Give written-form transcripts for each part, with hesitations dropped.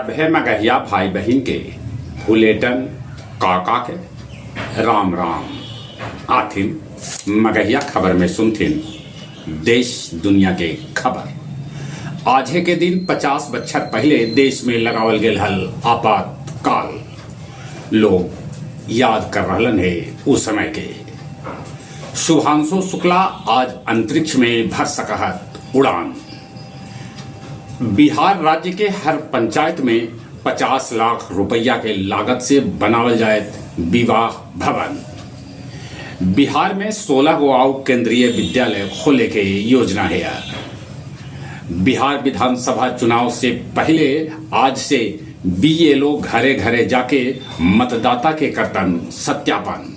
सभे मगहिया भाई बहन के फुलेटन काका के राम राम। आथिन मगहिया खबर में सुनथिन देश दुनिया के खबर। आजे के दिन 50 बछर पहले देश में लगावल गेल हल आपातकाल। लोग याद कर रहलन है उस समय के। शुभांशु शुक्ला आज अंतरिक्ष में भर सकहत उड़ान। बिहार राज्य के हर पंचायत में 50 लाख रुपया के लागत से बनावल जाए विवाह भवन। बिहार में 16 गो केंद्रीय विद्यालय खोले के योजना है। बिहार विधानसभा चुनाव से पहले आज से बीएलओ घरे घरे जाके मतदाता के करतन सत्यापन।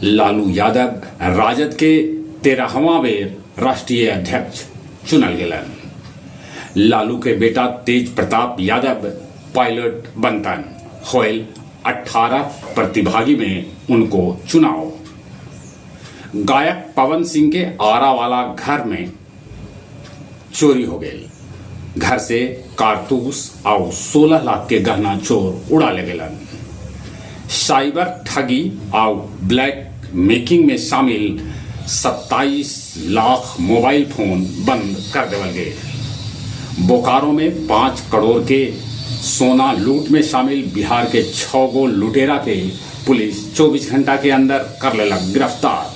लालू यादव राजद के 13वां बेर राष्ट्रीय अध्यक्ष चुनल गेलन। लालू के बेटा तेज प्रताप यादव पायलट बनतन। होयल 18 प्रतिभागी में उनको चुनाव। गायक पवन सिंह के आरा वाला घर में चोरी हो गई। घर से कारतूस और 16 लाख के गहना चोर उड़ा ले गेलन। साइबर ठगी और ब्लैक मेकिंग में शामिल 27 लाख मोबाइल फोन बंद कर देवल गए। बोकारो में 5 करोड़ के सोना लूट में शामिल बिहार के 6 गो लुटेरा के पुलिस 24 घंटा के अंदर कर लेलक गिरफ्तार।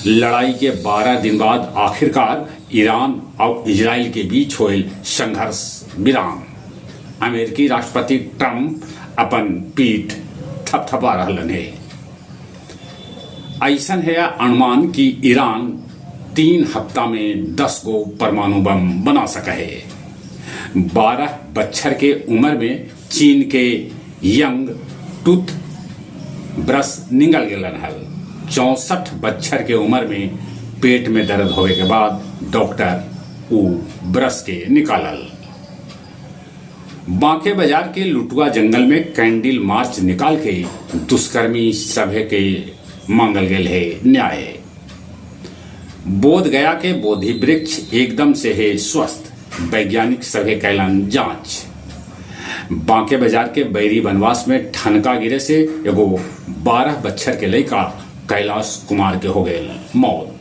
लड़ाई के 12 दिन बाद आखिरकार ईरान और इजराइल के बीच होल संघर्ष विराम। अमेरिकी राष्ट्रपति ट्रंप अपन पीठ थपथपा रहलन है। ऐसन है अनुमान कि ईरान 3 हफ्ता में 10 गो परमाणु बम बना सका है। 12 बच्चर के उम्र में चीन के यंग टूथ ब्रश निगल गेलन हल। 64 बच्चर के उम्र में पेट में दर्द होने के बाद डॉक्टर उ ब्रश के निकालल। बांके बाजार के लुटुआ जंगल में कैंडल मार्च निकाल के दुष्कर्मी सभे के मांगल गेल है न्याय। बोध गया के बोधि वृक्ष एकदम से है स्वस्थ। वैज्ञानिक सभे कैलन जांच। बांके बाजार के बैरी बनवास में ठनका गिरे से एगो 12 बच्चर के लड़का कैलाश कुमार के हो गए मौत।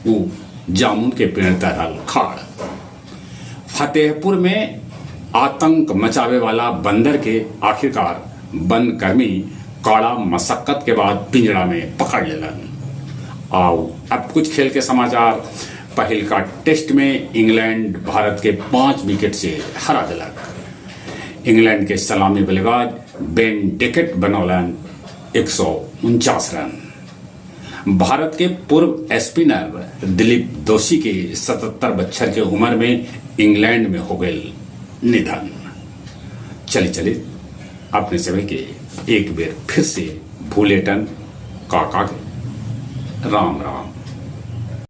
वो जामुन के पेड़ तरल खाड़। फतेहपुर में आतंक मचावे वाला बंदर के आखिरकार वन कर्मी कड़ा मशक्कत के बाद पिंजड़ा में पकड़ लेलन। आओ अब कुछ खेल के समाचार। पहल का टेस्ट में इंग्लैंड भारत के 5 विकेट से हरा दिलक। इंग्लैंड के सलामी बल्लेबाज बेन डेकेट बनौलन 149 रन। भारत के पूर्व स्पिनर दिलीप दोषी के 77 बच्चर के उम्र में इंग्लैंड में हो गए निधन। चले अपने सभी के एक बेर फिर से फुलेटन काका के राम राम।